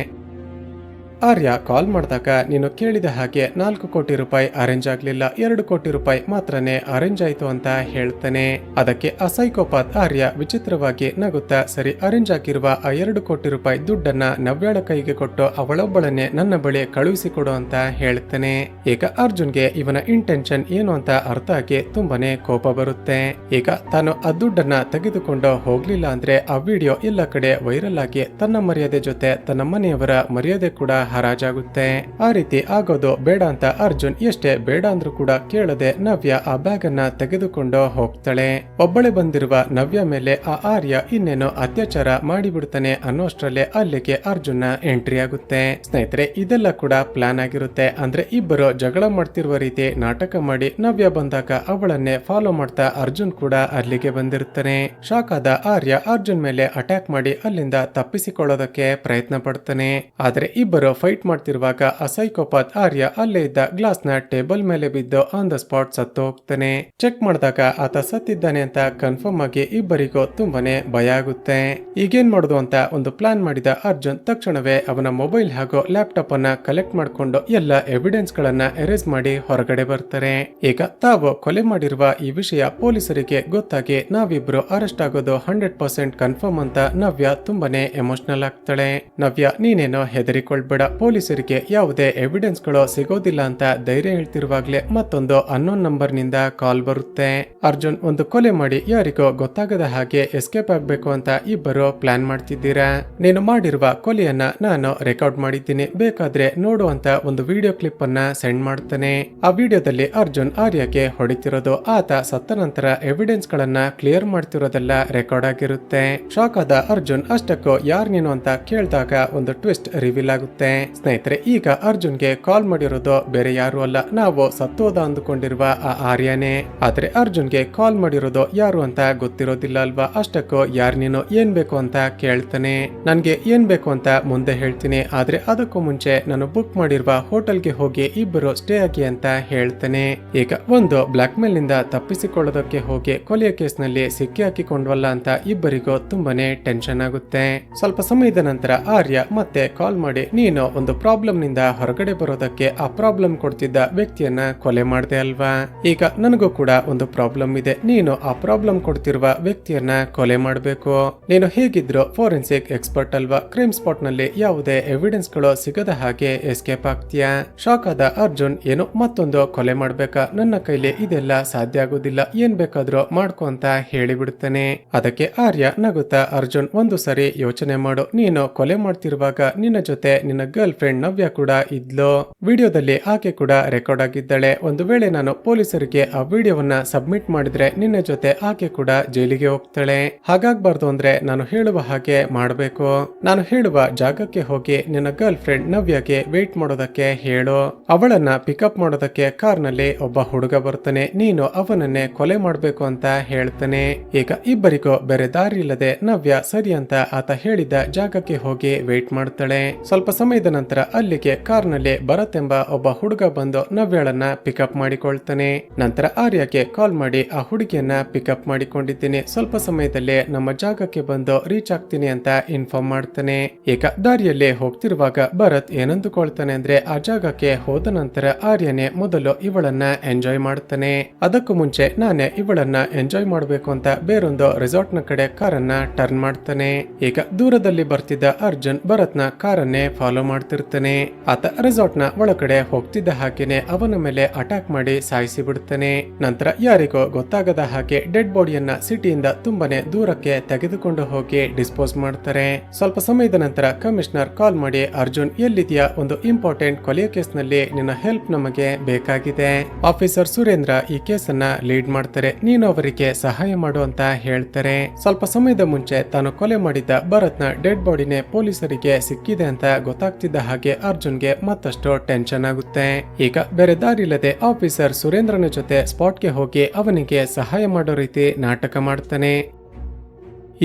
ಆರ್ಯ ಕಾಲ್ ಮಾಡಿದಾಗ ನೀನು ಕೇಳಿದ ಹಾಗೆ 4 ಕೋಟಿ ರೂಪಾಯಿ ಅರೇಂಜ್ ಆಗ್ಲಿಲ್ಲ, 2 ಕೋಟಿ ರೂಪಾಯಿ ಮಾತ್ರನೇ ಅರೇಂಜ್ ಆಯ್ತು ಅಂತ ಹೇಳ್ತಾನೆ. ಅದಕ್ಕೆ ಆ ಸೈಕೋಪಾತ್ ಆರ್ಯ ವಿಚಿತ್ರವಾಗಿ ನಗುತ್ತಾ ಸರಿ ಅರೇಂಜ್ ಆಗಿರುವ ಆ 2 ಕೋಟಿ ರೂಪಾಯಿ ದುಡ್ಡನ್ನ ನವ್ಯಾಳ ಕೈಗೆ ಕೊಟ್ಟು ಅವಳೊಬ್ಬಳನ್ನೇ ನನ್ನ ಬಳಿ ಕಳುಹಿಸಿಕೊಡು ಅಂತ ಹೇಳ್ತಾನೆ. ಈಗ ಅರ್ಜುನ್ಗೆ ಇವನ ಇಂಟೆನ್ಷನ್ ಏನು ಅಂತ ಅರ್ಥ ಆಗಿ ತುಂಬಾನೇ ಕೋಪ ಬರುತ್ತೆ. ಈಗ ತಾನು ಆ ದುಡ್ಡನ್ನ ತೆಗೆದುಕೊಂಡು ಹೋಗ್ಲಿಲ್ಲ ಅಂದ್ರೆ ಆ ವಿಡಿಯೋ ಎಲ್ಲ ಕಡೆ ವೈರಲ್ ಆಗಿ ತನ್ನ ಮರ್ಯಾದೆ ಜೊತೆ ತನ್ನ ಮನೆಯವರ ಮರ್ಯಾದೆ ಕೂಡ ಹರಾಜಾಗುತ್ತೆ. ಆ ರೀತಿ ಆಗೋದು ಬೇಡ ಅಂತ ಅರ್ಜುನ್ ಎಷ್ಟೇ ಬೇಡ ಅಂದ್ರೂ ಕೂಡ ಕೇಳದೆ ನವ್ಯ ಆ ಬ್ಯಾಗ್ ಅನ್ನ ತೆಗೆದುಕೊಂಡು ಹೋಗ್ತಾಳೆ. ಒಬ್ಬಳೆ ಬಂದಿರುವ ನವ್ಯ ಮೇಲೆ ಆ ಆರ್ಯ ಇನ್ನೇನು ಅತ್ಯಾಚಾರ ಮಾಡಿಬಿಡ್ತಾನೆ ಅನ್ನೋಷ್ಟ್ರಲ್ಲೇ ಅಲ್ಲಿಗೆ ಅರ್ಜುನ್ನ ಎಂಟ್ರಿ ಆಗುತ್ತೆ. ಸ್ನೇಹಿತರೆ, ಇದೆಲ್ಲ ಕೂಡ ಪ್ಲಾನ್ ಆಗಿರುತ್ತೆ. ಅಂದ್ರೆ ಇಬ್ಬರು ಜಗಳ ಮಾಡ್ತಿರುವ ರೀತಿ ನಾಟಕ ಮಾಡಿ ನವ್ಯ ಬಂದಾಗ ಅವಳನ್ನೇ ಫಾಲೋ ಮಾಡ್ತಾ ಅರ್ಜುನ್ ಕೂಡ ಅಲ್ಲಿಗೆ ಬಂದಿರ್ತಾನೆ. ಶಾಕ್ ಆದ ಆರ್ಯ ಅರ್ಜುನ್ ಮೇಲೆ ಅಟ್ಯಾಕ್ ಮಾಡಿ ಅಲ್ಲಿಂದ ತಪ್ಪಿಸಿಕೊಳ್ಳೋದಕ್ಕೆ ಪ್ರಯತ್ನ ಪಡ್ತಾನೆ. ಆದ್ರೆ ಇಬ್ಬರು ಫೈಟ್ ಮಾಡ್ತಿರುವಾಗ ಆ ಸೈಕೋಪಾತ್ ಆರ್ಯ ಅಲ್ಲೇ ಇದ್ದ ಗ್ಲಾಸ್ ನ ಟೇಬಲ್ ಮೇಲೆ ಬಿದ್ದು ಆನ್ ದ ಸ್ಪಾಟ್ ಸತ್ತು ಹೋಗ್ತಾನೆ. ಚೆಕ್ ಮಾಡಿದಾಗ ಆತ ಸತ್ತಿದ್ದಾನೆ ಅಂತ ಕನ್ಫರ್ಮ್ ಆಗಿ ಇಬ್ಬರಿಗೂ ತುಂಬಾನೇ ಭಯ ಆಗುತ್ತೆ. ಈಗೇನ್ ಮಾಡುದು ಅಂತ ಒಂದು ಪ್ಲಾನ್ ಮಾಡಿದ ಅರ್ಜುನ್ ತಕ್ಷಣವೇ ಅವನ ಮೊಬೈಲ್ ಹಾಗೂ ಲ್ಯಾಪ್ಟಾಪ್ ಅನ್ನ ಕಲೆಕ್ಟ್ ಮಾಡಿಕೊಂಡು ಎಲ್ಲ ಎವಿಡೆನ್ಸ್ ಗಳನ್ನ ಎರೇಸ್ ಮಾಡಿ ಹೊರಗಡೆ ಬರ್ತಾರೆ. ಈಗ ತಾವು ಕೊಲೆ ಮಾಡಿರುವ ಈ ವಿಷಯ ಪೊಲೀಸರಿಗೆ ಗೊತ್ತಾಗಿ ನಾವಿಬ್ರು ಅರೆಸ್ಟ್ ಆಗೋದು 100% ಕನ್ಫರ್ಮ್ ಅಂತ ನವ್ಯ ತುಂಬಾನೇ ಎಮೋಷನಲ್ ಆಗ್ತಾಳೆ. ನವ್ಯ, ನೀನೇನೋ ಹೆದರಿಕೊಳ್ಬೇಡ, ಪೊಲೀಸರಿಗೆ ಯಾವುದೇ ಎವಿಡೆನ್ಸ್ ಗಳು ಸಿಗೋದಿಲ್ಲ ಅಂತ ಧೈರ್ಯ ಹೇಳ್ತಿರುವಾಗ್ಲೇ ಮತ್ತೊಂದು ಅನ್ನೋನ್ ನಂಬರ್ ನಿಂದ ಕಾಲ್ ಬರುತ್ತೆ. ಅರ್ಜುನ್, ಒಂದು ಕೊಲೆ ಮಾಡಿ ಯಾರಿಗೋ ಗೊತ್ತಾಗದ ಹಾಗೆ ಎಸ್ಕೇಪ್ ಆಗ್ಬೇಕು ಅಂತ ಇಬ್ಬರು ಪ್ಲಾನ್ ಮಾಡ್ತಿದ್ದೀರಾ. ನೀನು ಮಾಡಿರುವ ಕೊಲೆಯನ್ನ ನಾನು ರೆಕಾರ್ಡ್ ಮಾಡಿದ್ದೀನಿ, ಬೇಕಾದ್ರೆ ನೋಡು ಅಂತ ಒಂದು ವಿಡಿಯೋ ಕ್ಲಿಪ್ ಅನ್ನ ಸೆಂಡ್ ಮಾಡ್ತಾನೆ. ಆ ವಿಡಿಯೋದಲ್ಲಿ ಅರ್ಜುನ್ ಆರ್ಯಗೆ ಹೊಡಿತಿರೋದು, ಆತ ಸತ್ತ ನಂತರ ಎವಿಡೆನ್ಸ್ ಗಳನ್ನ ಕ್ಲಿಯರ್ ಮಾಡ್ತಿರೋದೆಲ್ಲ ರೆಕಾರ್ಡ್ ಆಗಿರುತ್ತೆ. ಶಾಕ್ ಆದ ಅರ್ಜುನ್ ಅಷ್ಟಕ್ಕೂ ಯಾರ್ ನೀನು ಅಂತ ಕೇಳಿದಾಗ ಒಂದು ಟ್ವಿಸ್ಟ್ ರಿವೀಲ್ ಆಗುತ್ತೆ. ಸ್ನೇಹಿತರೆ, ಈಗ ಅರ್ಜುನ್ಗೆ ಕಾಲ್ ಮಾಡಿರೋದು ಬೇರೆ ಯಾರು ಅಲ್ಲ, ನಾವು ಸತ್ತೋದ ಅಂದುಕೊಂಡಿರುವ ಆ ಆರ್ಯನೇ. ಆದ್ರೆ ಅರ್ಜುನ್ಗೆ ಕಾಲ್ ಮಾಡಿರೋದು ಯಾರು ಅಂತ ಗೊತ್ತಿರೋದಿಲ್ಲ ಅಲ್ವಾ. ಅಷ್ಟಕ್ಕೂ ಯಾರ್ ನೀನು, ಏನ್ ಬೇಕು ಅಂತ ಕೇಳ್ತಾನೆ. ನನ್ಗೆ ಏನ್ ಬೇಕು ಅಂತ ಮುಂದೆ ಹೇಳ್ತೀನಿ, ಆದ್ರೆ ಅದಕ್ಕೂ ಮುಂಚೆ ನಾನು ಬುಕ್ ಮಾಡಿರುವ ಹೋಟೆಲ್ಗೆ ಹೋಗಿ ಇಬ್ಬರು ಸ್ಟೇ ಆಗಿ ಅಂತ ಹೇಳ್ತಾನೆ. ಈಗ ಒಂದು ಬ್ಲಾಕ್ ಮೇಲ್ ನಿಂದ ತಪ್ಪಿಸಿಕೊಳ್ಳೋದಕ್ಕೆ ಹೋಗಿ ಕೊಲೆಯ ಕೇಸ್ ನಲ್ಲಿ ಸಿಕ್ಕಿ ಹಾಕಿಕೊಂಡ್ವಲ್ಲ ಅಂತ ಇಬ್ಬರಿಗೂ ತುಂಬಾನೇ ಟೆನ್ಷನ್ ಆಗುತ್ತೆ. ಸ್ವಲ್ಪ ಸಮಯದ ನಂತರ ಆರ್ಯ ಮತ್ತೆ ಕಾಲ್ ಮಾಡಿ, ನೀನು ಒಂದು ಪ್ರಾಬ್ಲಮ್ ನಿಂದ ಹೊರಗಡೆ ಬರೋದಕ್ಕೆ ಆ ಪ್ರಾಬ್ಲಮ್ ಕೊಡ್ತಿದ್ದ ವ್ಯಕ್ತಿಯನ್ನ ಕೊಲೆ ಮಾಡ್ದೆ ಅಲ್ವಾ. ಈಗ ನನಗೂ ಕೂಡ ಒಂದು ಪ್ರಾಬ್ಲಮ್ ಇದೆ, ನೀನು ಆ ಪ್ರಾಬ್ಲಮ್ ಕೊಡ್ತಿರುವ ವ್ಯಕ್ತಿಯನ್ನ ಕೊಲೆ ಮಾಡಬೇಕು. ನೀನು ಹೇಗಿದ್ರು ಫೋರೆನ್ಸಿಕ್ ಎಕ್ಸ್ಪರ್ಟ್ ಅಲ್ವಾ, ಕ್ರೈಮ್ ಸ್ಪಾಟ್ ನಲ್ಲಿ ಯಾವುದೇ ಎವಿಡೆನ್ಸ್ ಗಳು ಸಿಗದ ಹಾಗೆ ಎಸ್ಕೇಪ್ ಆಗ್ತೀಯಾ. ಶಾಕ್ ಆದ ಅರ್ಜುನ್, ಏನು ಮತ್ತೊಂದು ಕೊಲೆ ಮಾಡ್ಬೇಕಾ, ನನ್ನ ಕೈಲಿ ಇದೆಲ್ಲ ಸಾಧ್ಯ ಆಗೋದಿಲ್ಲ, ಏನ್ ಬೇಕಾದ್ರೂ ಮಾಡ್ಕೊ ಅಂತ ಹೇಳಿಬಿಡ್ತಾನೆ. ಅದಕ್ಕೆ ಆರ್ಯ ನಗುತ್ತಾ, ಅರ್ಜುನ್ ಒಂದು ಸರಿ ಯೋಚನೆ ಮಾಡು, ನೀನು ಕೊಲೆ ಮಾಡ್ತಿರುವಾಗ ನಿನ್ನ ಜೊತೆ ನಿನ್ನ ಗರ್ಲ್ ಫ್ರೆಂಡ್ ನವ್ಯ ಕೂಡ ಇದ್ಲು. ವಿಡಿಯೋದಲ್ಲಿ ಆಕೆ ಕೂಡ ರೆಕಾರ್ಡ್ ಆಗಿದ್ದಾಳೆ. ಒಂದು ವೇಳೆ ನಾನು ಪೊಲೀಸರಿಗೆ ಆ ವಿಡಿಯೋವನ್ನ ಸಬ್ಮಿಟ್ ಮಾಡಿದ್ರೆ ನಿನ್ನ ಜೊತೆ ಆಕೆ ಕೂಡ ಜೈಲಿಗೆ ಹೋಗ್ತಾಳೆ. ಹಾಗಾಗ್ಬಾರ್ದು ಅಂದ್ರೆ ನಾನು ಹೇಳುವ ಹಾಗೆ ಮಾಡಬೇಕು. ನಾನು ಹೇಳುವ ಜಾಗಕ್ಕೆ ಹೋಗಿ ನಿನ್ನ ಗರ್ಲ್ ಫ್ರೆಂಡ್ ನವ್ಯಗೆ ವೇಟ್ ಮಾಡೋದಕ್ಕೆ ಹೇಳು. ಅವಳನ್ನ ಪಿಕಪ್ ಮಾಡೋದಕ್ಕೆ ಕಾರ್ನಲ್ಲಿ ಒಬ್ಬ ಹುಡುಗ ಬರ್ತಾನೆ, ನೀನು ಅವನನ್ನೇ ಕೊಲೆ ಮಾಡ್ಬೇಕು ಅಂತ ಹೇಳ್ತಾನೆ. ಈಗ ಇಬ್ಬರಿಗೂ ಬೇರೆ ದಾರಿ ಇಲ್ಲದೆ ನವ್ಯ ಸರಿ ಅಂತ ಆತ ಹೇಳಿದ ಜಾಗಕ್ಕೆ ಹೋಗಿ ವೇಟ್ ಮಾಡ್ತಾಳೆ. ಸ್ವಲ್ಪ ಸಮಯದ ನಂತರ ಅಲ್ಲಿಗೆ ಕಾರ್ನಲ್ಲಿ ಭರತ್ ಎಂಬ ಒಬ್ಬ ಹುಡುಗ ಬಂದು ನವ್ಯಳನ್ನ ಪಿಕಪ್ ಮಾಡಿಕೊಳ್ತಾನೆ. ನಂತರ ಆರ್ಯಗೆ ಕಾಲ್ ಮಾಡಿ ಆ ಹುಡುಗಿಯನ್ನ ಪಿಕಪ್ ಮಾಡಿಕೊಂಡಿದ್ದೀನಿ, ಸ್ವಲ್ಪ ಸಮಯದಲ್ಲೇ ನಮ್ಮ ಜಾಗಕ್ಕೆ ಬಂದು ರೀಚ್ ಆಗ್ತೀನಿ ಅಂತ ಇನ್ಫಾರ್ಮ್ ಮಾಡ್ತಾನೆ. ಈಗ ದಾರಿಯಲ್ಲಿ ಹೋಗ್ತಿರುವಾಗ ಭರತ್ ಏನಂದುಕೊಳ್ತಾನೆ ಅಂದ್ರೆ ಆ ಜಾಗಕ್ಕೆ ಹೋದ ನಂತರ ಆರ್ಯನೇ ಮೊದಲು ಇವಳನ್ನ ಎಂಜಾಯ್ ಮಾಡ್ತಾನೆ. ಅದಕ್ಕೂ ಮುಂಚೆ ನಾನೇ ಇವಳನ್ನ ಎಂಜಾಯ್ ಮಾಡಬೇಕು ಅಂತ ಬೇರೊಂದು ರೆಸಾರ್ಟ್ ನ ಕಡೆ ಕಾರನ್ನ ಟರ್ನ್ ಮಾಡ್ತಾನೆ. ಈಗ ದೂರದಲ್ಲಿ ಬರ್ತಿದ್ದ ಅರ್ಜುನ್ ಭರತ್ನ ಕಾರನ್ನೇ ಫಾಲೋ ಮಾಡ್ತಿರ್ತಾನೆ. ಆತ ರೆಸಾರ್ಟ್ ನ ಒಳಗಡೆ ಹೋಗ್ತಿದ್ದ ಹಾಗೇನೆ ಅವನ ಮೇಲೆ ಅಟ್ಯಾಕ್ ಮಾಡಿ ಸಾಯಿಸಿ ಬಿಡ್ತಾನೆ. ನಂತರ ಯಾರಿಗೂ ಗೊತ್ತಾಗದ ಹಾಗೆ ಡೆಡ್ ಬಾಡಿಯನ್ನ ಸಿಟಿಯಿಂದ ತುಂಬಾನೇ ದೂರಕ್ಕೆ ತೆಗೆದುಕೊಂಡು ಹೋಗಿ ಡಿಸ್ಪೋಸ್ ಮಾಡ್ತಾರೆ. ಸ್ವಲ್ಪ ಸಮಯದ ನಂತರ ಕಮಿಷನರ್ ಕಾಲ್ ಮಾಡಿ, ಅರ್ಜುನ್ ಎಲ್ಲಿದ್ಯಾ, ಒಂದು ಇಂಪಾರ್ಟೆಂಟ್ ಕೊಲೆಯ ಕೇಸ್ ನಲ್ಲಿ ನಿನ್ನ ಹೆಲ್ಪ್ ನಮಗೆ ಬೇಕಾಗಿದೆ. ಆಫೀಸರ್ ಸುರೇಂದ್ರ ಈ ಕೇಸ್ ಅನ್ನ ಲೀಡ್ ಮಾಡ್ತಾರೆ, ನೀನು ಅವರಿಗೆ ಸಹಾಯ ಮಾಡು ಅಂತ ಹೇಳ್ತಾರೆ. ಸ್ವಲ್ಪ ಸಮಯದ ಮುಂಚೆ ತಾನು ಕೊಲೆ ಮಾಡಿದ್ದ ಭರತ್ನ ಡೆಡ್ ಬಾಡಿನೇ ಪೊಲೀಸರಿಗೆ ಸಿಕ್ಕಿದೆ ಅಂತ ಗೊತ್ತಾಗ್ತಿದ್ದ ಹಾಗೆ ಅರ್ಜುನ್ಗೆ ಮತ್ತಷ್ಟು ಟೆನ್ಷನ್ ಆಗುತ್ತೆ. ಈಗ ಬೇರೆ ದಾರಿ ಇಲ್ಲದೆ ಆಫೀಸರ್ ಸುರೇಂದ್ರನ ಜೊತೆ ಸ್ಪಾಟ್ಗೆ ಹೋಗಿ ಅವನಿಗೆ ಸಹಾಯ ಮಾಡೋ ರೀತಿ ನಾಟಕ ಮಾಡ್ತಾನೆ.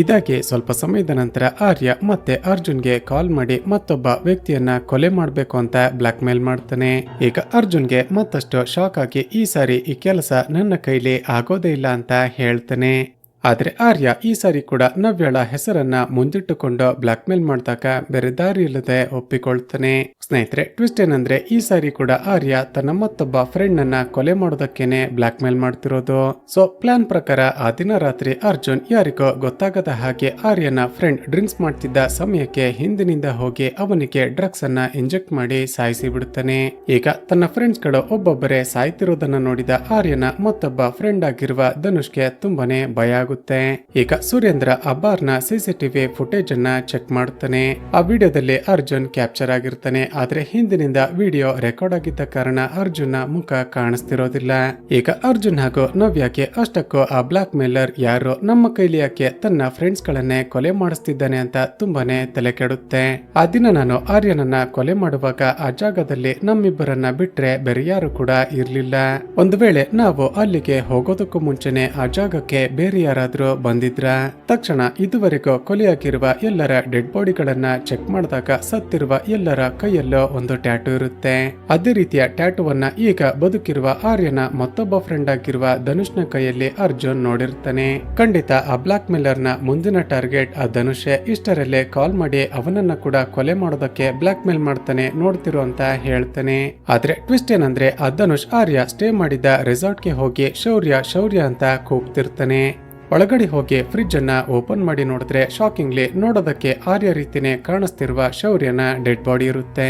ಇದಾಗಿ ಸ್ವಲ್ಪ ಸಮಯದ ನಂತರ ಆರ್ಯ ಮತ್ತೆ ಅರ್ಜುನ್ಗೆ ಕಾಲ್ ಮಾಡಿ ಮತ್ತೊಬ್ಬ ವ್ಯಕ್ತಿಯನ್ನ ಕೊಲೆ ಮಾಡಬೇಕು ಅಂತ ಬ್ಲಾಕ್ ಮೇಲ್ ಮಾಡ್ತಾನೆ. ಈಗ ಅರ್ಜುನ್ಗೆ ಮತ್ತಷ್ಟು ಶಾಕ್ ಆಗಿ ಈ ಸಾರಿ ಈ ಕೆಲಸ ನನ್ನ ಕೈಲಿ ಆಗೋದೇ ಇಲ್ಲ ಅಂತ ಹೇಳ್ತಾನೆ. ಆದ್ರೆ ಆರ್ಯ ಈ ಸಾರಿ ಕೂಡ ನವ್ಯಳ ಹೆಸರನ್ನ ಮುಂದಿಟ್ಟುಕೊಂಡು ಬ್ಲಾಕ್ ಮೇಲ್ ಮಾಡಿದಾಗ ಬೇರೆ ದಾರಿ ಇಲ್ಲದೆ ಒಪ್ಪಿಕೊಳ್ತಾನೆ. ಸ್ನೇಹಿತರೆ, ಟ್ವಿಸ್ಟ್ ಏನಂದ್ರೆ ಈ ಸಾರಿ ಕೂಡ ಆರ್ಯ ತನ್ನ ಮತ್ತೊಬ್ಬ ಫ್ರೆಂಡ್ ಅನ್ನ ಕೊಲೆ ಮಾಡೋದಕ್ಕೇನೆ ಬ್ಲಾಕ್ ಮೇಲ್ ಮಾಡ್ತಿರೋದು. ಸೊ ಪ್ಲಾನ್ ಪ್ರಕಾರ ಆ ದಿನ ರಾತ್ರಿ ಅರ್ಜುನ್ ಯಾರಿಗೋ ಗೊತ್ತಾಗದ ಹಾಗೆ ಆರ್ಯನ ಫ್ರೆಂಡ್ ಡ್ರಿಂಕ್ಸ್ ಮಾಡ್ತಿದ್ದ ಸಮಯಕ್ಕೆ ಹಿಂದಿನಿಂದ ಹೋಗಿ ಅವನಿಗೆ ಡ್ರಗ್ಸ್ ಅನ್ನ ಇಂಜೆಕ್ಟ್ ಮಾಡಿ ಸಾಯಿಸಿ ಬಿಡುತ್ತಾನೆ. ಈಗ ತನ್ನ ಫ್ರೆಂಡ್ಸ್ ಗಳು ಒಬ್ಬೊಬ್ಬರೇ ಸಾಯ್ತಿರೋದನ್ನ ನೋಡಿದ ಆರ್ಯನ ಮತ್ತೊಬ್ಬ ಫ್ರೆಂಡ್ ಆಗಿರುವ ಧನುಷ್ಗೆ ತುಂಬಾನೇ ಭಯ ಆಗುತ್ತೆ. ಈಗ ಸುರೇಂದ್ರ ಆ ಬಾರ್ನ ಸಿಸಿಟಿವಿ ಫುಟೇಜ್ ಅನ್ನ ಚೆಕ್ ಮಾಡ್ತಾನೆ. ಆ ವಿಡಿಯೋದಲ್ಲಿ ಅರ್ಜುನ್ ಕ್ಯಾಪ್ಚರ್ ಆಗಿರ್ತಾನೆ. ಆದ್ರೆ ಹಿಂದಿನಿಂದ ವಿಡಿಯೋ ರೆಕಾರ್ಡ್ ಆಗಿದ್ದ ಕಾರಣ ಅರ್ಜುನ್ನ ಮುಖ ಕಾಣಿಸ್ತಿರೋದಿಲ್ಲ. ಈಗ ಅರ್ಜುನ್ ಹಾಗೂ ನವ್ಯಕ್ಕೆ ಅಷ್ಟಕ್ಕೂ ಆ ಬ್ಲಾಕ್ ಮೇಲರ್ ಯಾರು ನಮ್ಮ ಕೈಲಿ ಯಾಕೆ ತನ್ನ ಫ್ರೆಂಡ್ಸ್ ಗಳನ್ನೇ ಕೊಲೆ ಮಾಡಿಸ್ತಿದ್ದಾನೆ ಅಂತ ತುಂಬಾನೇ ತಲೆ ಕೆಡುತ್ತೆ. ಆ ದಿನ ನಾನು ಆರ್ಯನನ್ನ ಕೊಲೆ ಮಾಡುವಾಗ ಆ ಜಾಗದಲ್ಲಿ ನಮ್ಮಿಬ್ಬರನ್ನ ಬಿಟ್ರೆ ಬೇರೆ ಯಾರು ಕೂಡ ಇರ್ಲಿಲ್ಲ. ಒಂದು ವೇಳೆ ನಾವು ಅಲ್ಲಿಗೆ ಹೋಗೋದಕ್ಕೂ ಮುಂಚೆನೆ ಆ ಜಾಗಕ್ಕೆ ಬೇರೆ ಯಾರಾದ್ರೂ ಬಂದಿದ್ರ? ತಕ್ಷಣ ಇದುವರೆಗೂ ಕೊಲೆಯಾಗಿರುವ ಎಲ್ಲರ ಡೆಡ್ ಬಾಡಿಗಳನ್ನ ಚೆಕ್ ಮಾಡಿದಾಗ ಸತ್ತಿರುವ ಎಲ್ಲರ ಕೈಯಲ್ಲೋ ಒಂದು ಟ್ಯಾಟೂ ಇರುತ್ತೆ. ಅದೇ ರೀತಿಯ ಟ್ಯಾಟೂವನ್ನ ಈಗ ಬದುಕಿರುವ ಆರ್ಯನ ಮತ್ತೊಬ್ಬ ಫ್ರೆಂಡ್ ಆಗಿರುವ ಧನುಷ್ನ ಕೈಯಲ್ಲಿ ಅರ್ಜುನ್ ನೋಡಿರ್ತಾನೆ. ಖಂಡಿತ ಆ ಬ್ಲಾಕ್ ಮೇಲರ್ ನ ಮುಂದಿನ ಟಾರ್ಗೆಟ್ ಆ ಧನುಷೆ. ಇಷ್ಟರಲ್ಲೇ ಕಾಲ್ ಮಾಡಿ ಅವನನ್ನ ಕೂಡ ಕೊಲೆ ಮಾಡೋದಕ್ಕೆ ಬ್ಲಾಕ್ ಮೇಲ್ ಮಾಡ್ತಾನೆ, ನೋಡ್ತಿರೋ ಅಂತ ಹೇಳ್ತಾನೆ. ಆದ್ರೆ ಟ್ವಿಸ್ಟ್ ಏನಂದ್ರೆ ಆ ಧನುಷ್ ಆರ್ಯ ಸ್ಟೇ ಮಾಡಿದ ರೆಸಾರ್ಟ್ ಗೆ ಹೋಗಿ ಶೌರ್ಯ ಶೌರ್ಯ ಅಂತ ಕೂಗ್ತಿರ್ತಾನೆ. ಒಳಗಡೆ ಹೋಗಿ ಫ್ರಿಡ್ಜ್ ಅನ್ನ ಓಪನ್ ಮಾಡಿ ನೋಡಿದ್ರೆ ಶಾಕಿಂಗ್ಲಿ ನೋಡೋದಕ್ಕೆ ಆರ್ಯ ರೀತಿನೇ ಕಾಣಿಸ್ತಿರುವ ಶೌರ್ಯನ ಡೆಡ್ ಬಾಡಿ ಇರುತ್ತೆ.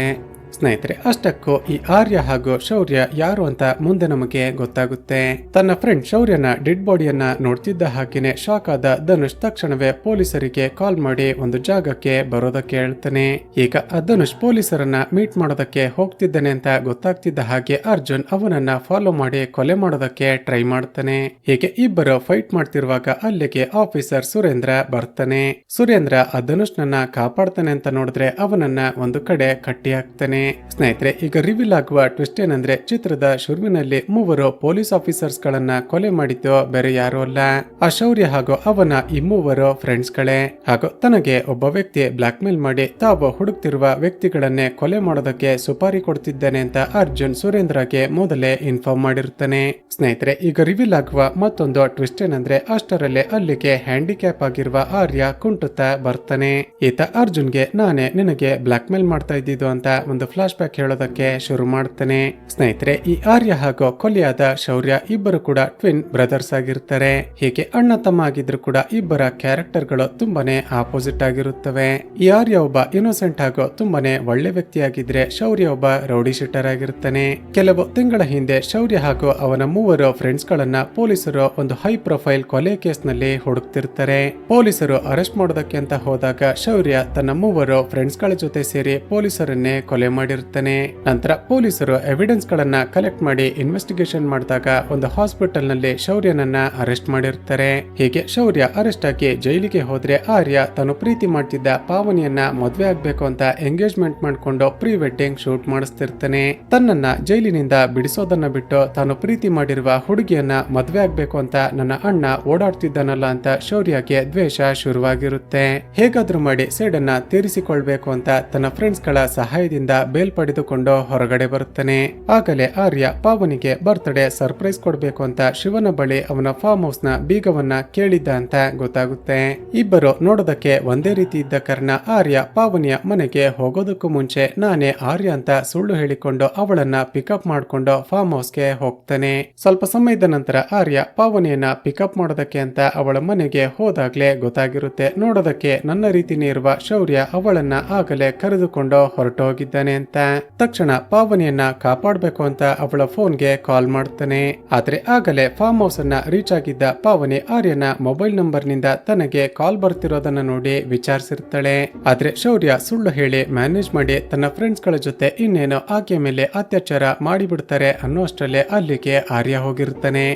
ಸ್ನೇಹಿತರೆ, ಅಷ್ಟಕ್ಕೂ ಈ ಆರ್ಯ ಹಾಗೂ ಶೌರ್ಯ ಯಾರು ಅಂತ ಮುಂದೆ ನಮಗೆ ಗೊತ್ತಾಗುತ್ತೆ. ತನ್ನ ಫ್ರೆಂಡ್ ಶೌರ್ಯನ ಡೆಡ್ ಬಾಡಿಯನ್ನ ನೋಡ್ತಿದ್ದ ಹಾಗೇನೆ ಶಾಕ್ ಆದ ಧನುಷ್ ತಕ್ಷಣವೇ ಪೊಲೀಸರಿಗೆ ಕಾಲ್ ಮಾಡಿ ಒಂದು ಜಾಗಕ್ಕೆ ಬರೋದಕ್ಕೆ ಹೇಳ್ತಾನೆ. ಈಗ ಆ ಧನುಷ್ ಪೊಲೀಸರನ್ನ ಮೀಟ್ ಮಾಡೋದಕ್ಕೆ ಹೋಗ್ತಿದ್ದಾನೆ ಅಂತ ಗೊತ್ತಾಗ್ತಿದ್ದ ಹಾಗೆ ಅರ್ಜುನ್ ಅವನನ್ನ ಫಾಲೋ ಮಾಡಿ ಕೊಲೆ ಮಾಡೋದಕ್ಕೆ ಟ್ರೈ ಮಾಡ್ತಾನೆ. ಹೀಗೆ ಇಬ್ಬರು ಫೈಟ್ ಮಾಡ್ತಿರುವಾಗ ಅಲ್ಲಿಗೆ ಆಫೀಸರ್ ಸುರೇಂದ್ರ ಬರ್ತಾನೆ. ಸುರೇಂದ್ರ ಆ ಧನುಷ್ನನ್ನ ಕಾಪಾಡ್ತಾನೆ ಅಂತ ನೋಡಿದ್ರೆ ಅವನನ್ನ ಒಂದು ಕಡೆ ಕಟ್ಟಿ ಹಾಕ್ತಾನೆ. ಸ್ನೇಹಿತರೆ, ಈಗ ರಿವೀಲ್ ಆಗುವ ಟ್ವಿಸ್ಟ್ ಏನಂದ್ರೆ ಚಿತ್ರದ ಶುರುವಿನಲ್ಲಿ ಮೂವರು ಪೊಲೀಸ್ ಆಫೀಸರ್ಸ್ ಗಳನ್ನ ಕೊಲೆ ಮಾಡಿದ್ದು ಬೇರೆ ಯಾರು ಅಲ್ಲ, ಆ ಶೌರ್ಯ ಹಾಗೂ ಅವನ ಈ ಮೂವರು ಫ್ರೆಂಡ್ಸ್ ಗಳೇ. ಹಾಗೂ ತನಗೆ ಒಬ್ಬ ವ್ಯಕ್ತಿ ಬ್ಲಾಕ್ ಮೇಲ್ ಮಾಡಿ ತಾವು ಹುಡುಕ್ತಿರುವ ವ್ಯಕ್ತಿಗಳನ್ನೇ ಕೊಲೆ ಮಾಡೋದಕ್ಕೆ ಸುಪಾರಿ ಕೊಡ್ತಿದ್ದಾನೆ ಅಂತ ಅರ್ಜುನ್ ಸುರೇಂದ್ರಗೆ ಮೊದಲೇ ಇನ್ಫಾರ್ಮ್ ಮಾಡಿರ್ತಾನೆ. ಸ್ನೇಹಿತರೆ, ಈಗ ರಿವೀಲ್ ಆಗುವ ಮತ್ತೊಂದು ಟ್ವಿಸ್ಟ್ ಏನಂದ್ರೆ ಅಷ್ಟರಲ್ಲೇ ಅಲ್ಲಿಗೆ ಹ್ಯಾಂಡಿಕ್ಯಾಪ್ ಆಗಿರುವ ಆರ್ಯ ಕುಂಟುತ್ತಾ ಬರ್ತಾನೆ. ಈತ ಅರ್ಜುನ್ಗೆ ನಾನೇ ನಿನಗೆ ಬ್ಲಾಕ್ ಮೇಲ್ ಮಾಡ್ತಾ ಇದ್ದಿದ್ದು ಅಂತ ಒಂದು ಫ್ಲಾಶ್ ಬ್ಯಾಕ್ ಹೇಳೋದಕ್ಕೆ ಶುರು ಮಾಡ್ತಾನೆ. ಸ್ನೇಹಿತರೆ, ಈ ಆರ್ಯ ಹಾಗೂ ಕೊಲೆಯಾದ ಶೌರ್ಯ ಇಬ್ಬರು ಕೂಡ ಟ್ವಿನ್ ಬ್ರದರ್ಸ್ ಆಗಿರ್ತಾರೆ. ಹೀಗೆ ಅಣ್ಣ ತಮ್ಮ ಆಗಿದ್ರು ಕೂಡ ಇಬ್ಬರ ಕ್ಯಾರೆಕ್ಟರ್ ಗಳು ತುಂಬಾನೇ ಆಪೋಸಿಟ್ ಆಗಿರುತ್ತವೆ. ಈ ಆರ್ಯ ಒಬ್ಬ ಇನ್ನೋಸೆಂಟ್ ಹಾಗೂ ತುಂಬಾನೇ ಒಳ್ಳೆ ವ್ಯಕ್ತಿಯಾಗಿದ್ರೆ ಶೌರ್ಯ ಒಬ್ಬ ರೌಡಿ ಶೀಟರ್ ಆಗಿರ್ತಾನೆ. ಕೆಲವು ತಿಂಗಳ ಹಿಂದೆ ಶೌರ್ಯ ಹಾಗೂ ಅವನ ಮೂವರು ಫ್ರೆಂಡ್ಸ್ ಗಳನ್ನ ಪೊಲೀಸರು ಒಂದು ಹೈ ಪ್ರೊಫೈಲ್ ಕೊಲೆ ಕೇಸ್ ನಲ್ಲಿ ಹುಡುಕ್ತಿರ್ತಾರೆ. ಪೊಲೀಸರು ಅರೆಸ್ಟ್ ಮಾಡೋದಕ್ಕೆ ಅಂತ ಹೋದಾಗ ಶೌರ್ಯ ತನ್ನ ಮೂವರು ಫ್ರೆಂಡ್ಸ್ ಗಳ ಜೊತೆ ಸೇರಿ ಪೊಲೀಸರನ್ನೇ ಕೊಲೆ ಮಾಡಿರ್ತಾನೆ. ನಂತರ ಪೊಲೀಸರು ಎವಿಡೆನ್ಸ್ ಗಳನ್ನ ಕಲೆಕ್ಟ್ ಮಾಡಿ ಇನ್ವೆಸ್ಟಿಗೇಷನ್ ಮಾಡಿದಾಗ ಒಂದು ಹಾಸ್ಪಿಟಲ್ ನಲ್ಲಿ ಶೌರ್ಯನನ್ನ ಅರೆಸ್ಟ್ ಮಾಡಿರ್ತಾರೆ. ಹೀಗೆ ಶೌರ್ಯ ಅರೆಸ್ಟ್ ಆಗಿ ಜೈಲಿಗೆ ಹೋದ್ರೆ ಆರ್ಯ ತಾನು ಪ್ರೀತಿ ಮಾಡ್ತಿದ್ದ ಪಾವನಿಯನ್ನ ಮದ್ವೆ ಆಗ್ಬೇಕು ಅಂತ ಎಂಗೇಜ್ಮೆಂಟ್ ಮಾಡ್ಕೊಂಡು ಪ್ರೀ ವೆಡ್ಡಿಂಗ್ ಶೂಟ್ ಮಾಡಿಸ್ತಿರ್ತಾನೆ. ತನ್ನನ್ನ ಜೈಲಿನಿಂದ ಬಿಡಿಸೋದನ್ನ ಬಿಟ್ಟು ತಾನು ಪ್ರೀತಿ ಮಾಡಿರುವ ಹುಡುಗಿಯನ್ನ ಮದ್ವೆ ಆಗ್ಬೇಕು ಅಂತ ನನ್ನ ಅಣ್ಣ ಓಡಾಡ್ತಿದ್ದಾನಲ್ಲ ಅಂತ ಶೌರ್ಯಗೆ ದ್ವೇಷ ಶುರುವಾಗಿರುತ್ತೆ. ಹೇಗಾದ್ರೂ ಮಾಡಿ ಸೇಡನ್ನ ತೀರಿಸಿಕೊಳ್ಬೇಕು ಅಂತ ತನ್ನ ಫ್ರೆಂಡ್ಸ್ ಗಳ ಸಹಾಯದಿಂದ ಬೇಲ್ ಪಡೆದುಕೊಂಡು ಹೊರಗಡೆ ಬರುತ್ತಾನೆ. ಆಗಲೇ ಆರ್ಯ ಪಾವನಿಗೆ ಬರ್ತ್ಡೇ ಸರ್ಪ್ರೈಸ್ ಕೊಡ್ಬೇಕು ಅಂತ ಶಿವನ ಬಳಿ ಅವನ ಫಾರ್ಮ್ ಹೌಸ್ ನ ಬೀಗವನ್ನ ಕೇಳಿದ್ದ ಅಂತ ಗೊತ್ತಾಗುತ್ತೆ. ಇಬ್ಬರು ನೋಡೋದಕ್ಕೆ ಒಂದೇ ರೀತಿ ಇದ್ದ ಕಾರಣ ಆರ್ಯ ಪಾವನಿಯ ಮನೆಗೆ ಹೋಗೋದಕ್ಕೂ ಮುಂಚೆ ನಾನೇ ಆರ್ಯ ಅಂತ ಸುಳ್ಳು ಹೇಳಿಕೊಂಡು ಅವಳನ್ನ ಪಿಕಪ್ ಮಾಡ್ಕೊಂಡು ಫಾರ್ಮ್ ಹೌಸ್ಗೆ ಹೋಗ್ತಾನೆ. ಸ್ವಲ್ಪ ಸಮಯದ ನಂತರ ಆರ್ಯ ಪಾವನಿಯನ್ನ ಪಿಕಪ್ ಮಾಡೋದಕ್ಕೆ ಅಂತ ಅವಳ ಮನೆಗೆ ಹೋದಾಗ್ಲೇ ಗೊತ್ತಾಗಿರುತ್ತೆ ನೋಡೋದಕ್ಕೆ ನನ್ನ ರೀತಿನೇ ಇರುವ ಶೌರ್ಯ ಅವಳನ್ನ ಆಗಲೇ ಕರೆದುಕೊಂಡು ಹೊರಟೋಗಿದ್ದಾನೆ ಅಂತ. ತಕ್ಷಣ ಪಾವನಿಯನ್ನ ಕಾಪಾಡಬೇಕು ಅಂತ ಅವಳ ಫೋನ್ಗೆ ಕಾಲ್ ಮಾಡ್ತಾನೆ. ಆದ್ರೆ ಆಗಲೇ ಫಾರ್ಮ್ ಹೌಸ್ ಅನ್ನ ರೀಚ್ ಆಗಿದ್ದ ಪಾವನಿ ಆರ್ಯನ ಮೊಬೈಲ್ ನಂಬರ್ ನಿಂದ ತನಗೆ ಕಾಲ್ ಬರ್ತಿರೋದನ್ನ ನೋಡಿ ವಿಚಾರಿಸಿರ್ತಾಳೆ. ಆದ್ರೆ ಶೌರ್ಯ ಸುಳ್ಳು ಹೇಳಿ ಮ್ಯಾನೇಜ್ ಮಾಡಿ ತನ್ನ ಫ್ರೆಂಡ್ಸ್ ಗಳ ಜೊತೆ ಇನ್ನೇನೋ ಆಕೆ ಮೇಲೆ ಅತ್ಯಾಚಾರ ಮಾಡಿಬಿಡ್ತಾರೆ ಅನ್ನೋಷ್ಟರಲ್ಲೇ ಅಲ್ಲಿಗೆ ಆರ್ಯ ಹೋಗಿರ್ತಾನೆ.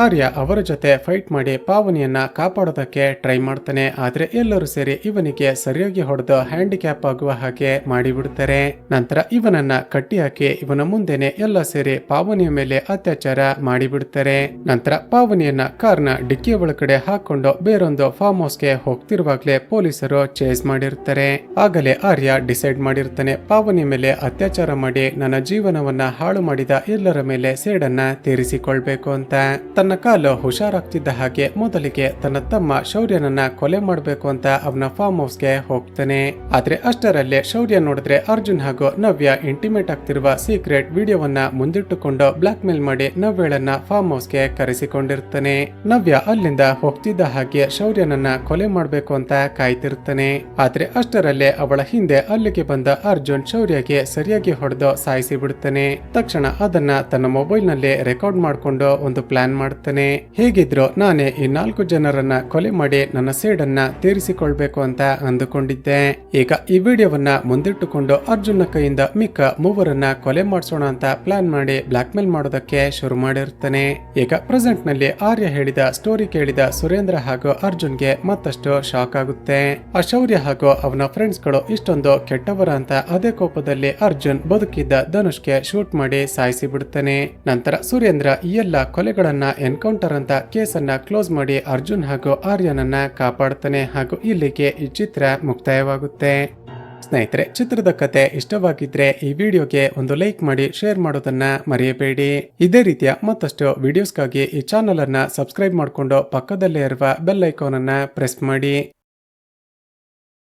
ಆರ್ಯ ಅವರ ಜೊತೆ ಫೈಟ್ ಮಾಡಿ ಪಾವನಿಯನ್ನ ಕಾಪಾಡೋದಕ್ಕೆ ಟ್ರೈ ಮಾಡ್ತಾನೆ. ಆದ್ರೆ ಎಲ್ಲರೂ ಸೇರಿ ಇವನಿಗೆ ಸರಿಯಾಗಿ ಹೊಡೆದು ಹ್ಯಾಂಡಿಕ್ಯಾಪ್ ಆಗುವ ಹಾಗೆ ಮಾಡಿಬಿಡ್ತಾರೆ. ನಂತರ ಇವನನ್ನ ಕಟ್ಟಿ ಹಾಕಿ ಇವನ ಮುಂದೆನೆ ಎಲ್ಲ ಸೇರಿ ಪಾವನಿಯ ಮೇಲೆ ಅತ್ಯಾಚಾರ ಮಾಡಿಬಿಡ್ತಾರೆ. ನಂತರ ಪಾವನಿಯನ್ನ ಕಾರ್ನ ಡಿಕ್ಕಿಯ ಒಳಗಡೆ ಹಾಕೊಂಡು ಬೇರೊಂದು ಫಾರ್ಮ್ ಹೌಸ್ಗೆ ಹೋಗ್ತಿರುವಾಗ್ಲೇ ಪೊಲೀಸರು ಚೇಸ್ ಮಾಡಿರ್ತಾರೆ. ಆಗಲೇ ಆರ್ಯ ಡಿಸೈಡ್ ಮಾಡಿರ್ತಾನೆ ಪಾವನಿ ಮೇಲೆ ಅತ್ಯಾಚಾರ ಮಾಡಿ ನನ್ನ ಜೀವನವನ್ನ ಹಾಳು ಮಾಡಿದ ಎಲ್ಲರ ಮೇಲೆ ಸೇಡನ್ನ ತೀರಿಸಿಕೊಳ್ಬೇಕು ಅಂತ. ತನ್ನ ಕಾಲು ಹುಷಾರಾಗ್ತಿದ್ದ ಹಾಗೆ ಮೊದಲಿಗೆ ತನ್ನ ತಮ್ಮ ಶೌರ್ಯನನ್ನ ಕೊಲೆ ಮಾಡಬೇಕು ಅಂತ ಅವನ ಫಾರ್ಮ್ ಹೌಸ್ಗೆ ಹೋಗ್ತಾನೆ. ಆದ್ರೆ ಅಷ್ಟರಲ್ಲೇ ಶೌರ್ಯ ನೋಡಿದ್ರೆ ಅರ್ಜುನ್ ಹಾಗೂ ನವ್ಯ ಇಂಟಿಮೇಟ್ ಆಗ್ತಿರುವ ಸೀಕ್ರೆಟ್ ವಿಡಿಯೋವನ್ನ ಮುಂದಿಟ್ಟುಕೊಂಡು ಬ್ಲಾಕ್ ಮೇಲ್ ಮಾಡಿ ನವ್ಯಳನ್ನ ಫಾರ್ಮ್ ಹೌಸ್ಗೆ ಕರೆಸಿಕೊಂಡಿರ್ತಾನೆ. ನವ್ಯ ಅಲ್ಲಿಂದ ಹೋಗ್ತಿದ್ದ ಹಾಗೆ ಶೌರ್ಯನನ್ನ ಕೊಲೆ ಮಾಡಬೇಕು ಅಂತ ಕಾಯ್ತಿರ್ತಾನೆ. ಆದ್ರೆ ಅಷ್ಟರಲ್ಲೇ ಅವಳ ಹಿಂದೆ ಅಲ್ಲಿಗೆ ಬಂದ ಅರ್ಜುನ್ ಶೌರ್ಯಗೆ ಸರಿಯಾಗಿ ಹೊಡೆದು ಸಾಯಿಸಿ ಬಿಡುತ್ತಾನೆ. ತಕ್ಷಣ ಅದನ್ನ ತನ್ನ ಮೊಬೈಲ್ ನಲ್ಲಿ ರೆಕಾರ್ಡ್ ಮಾಡಿಕೊಂಡು ಒಂದು ಪ್ಲಾನ್ ಮಾಡ್ತಾನೆ. ಹೇಗಿದ್ರು ನಾನೇ ಈ 4 ಜನರನ್ನ ಕೊಲೆ ಮಾಡಿ ನನ್ನ ಸೇಡನ್ನ ತೀರಿಸಿಕೊಳ್ಬೇಕು ಅಂತ ಅಂದುಕೊಂಡಿದ್ದೆ. ಈಗ ಈ ವಿಡಿಯೋವನ್ನ ಮುಂದಿಟ್ಟುಕೊಂಡು ಅರ್ಜುನ್ನ ಕೈಯಿಂದ ಮಿಕ್ಕ 3ರನ್ನ ಕೊಲೆ ಮಾಡಿಸೋಣ ಅಂತ ಪ್ಲಾನ್ ಮಾಡಿ ಬ್ಲಾಕ್ ಮೇಲ್ ಮಾಡೋದಕ್ಕೆ ಶುರು ಮಾಡಿರ್ತಾನೆ. ಈಗ ಪ್ರೆಸೆಂಟ್ ನಲ್ಲಿ ಆರ್ಯ ಹೇಳಿದ ಸ್ಟೋರಿ ಕೇಳಿದ ಸುರೇಂದ್ರ ಹಾಗೂ ಅರ್ಜುನ್ಗೆ ಮತ್ತಷ್ಟು ಶಾಕ್ ಆಗುತ್ತೆ. ಆ ಶೌರ್ಯ ಹಾಗೂ ಅವನ ಫ್ರೆಂಡ್ಸ್ ಗಳು ಇಷ್ಟೊಂದು ಕೆಟ್ಟವರ ಅಂತ ಅದೇ ಕೋಪದಲ್ಲಿ ಅರ್ಜುನ್ ಬದುಕಿದ್ದ ಧನುಷ್ಗೆ ಶೂಟ್ ಮಾಡಿ ಸಾಯಿಸಿ ಬಿಡುತ್ತಾನೆ. ನಂತರ ಸುರೇಂದ್ರ ಈ ಎಲ್ಲ ಕೊಲೆಗಳನ್ನ ಎನ್ಕೌಂಟರ್ ಅಂತ ಕೇಸನ್ನ ಕ್ಲೋಸ್ ಮಾಡಿ ಅರ್ಜುನ್ ಹಾಗೂ ಆರ್ಯನನ್ನ ಕಾಪಾಡ್ತಾನೆ ಹಾಗೂ ಇಲ್ಲಿಗೆ ಈ ಚಿತ್ರ ಮುಕ್ತಾಯವಾಗುತ್ತೆ. ಸ್ನೇಹಿತರೆ, ಚಿತ್ರದ ಕತೆ ಇಷ್ಟವಾಗಿದ್ರೆ ಈ ವಿಡಿಯೋಗೆ ಒಂದು ಲೈಕ್ ಮಾಡಿ ಶೇರ್ ಮಾಡೋದನ್ನ ಮರೆಯಬೇಡಿ. ಇದೇ ರೀತಿಯ ಮತ್ತಷ್ಟು ವಿಡಿಯೋಸ್ಗಾಗಿ ಈ ಚಾನಲ್ ಅನ್ನ ಸಬ್ಸ್ಕ್ರೈಬ್ ಮಾಡಿಕೊಂಡು ಪಕ್ಕದಲ್ಲೇ ಇರುವ ಬೆಲ್ ಐಕಾನ್ ಅನ್ನ ಪ್ರೆಸ್ ಮಾಡಿ.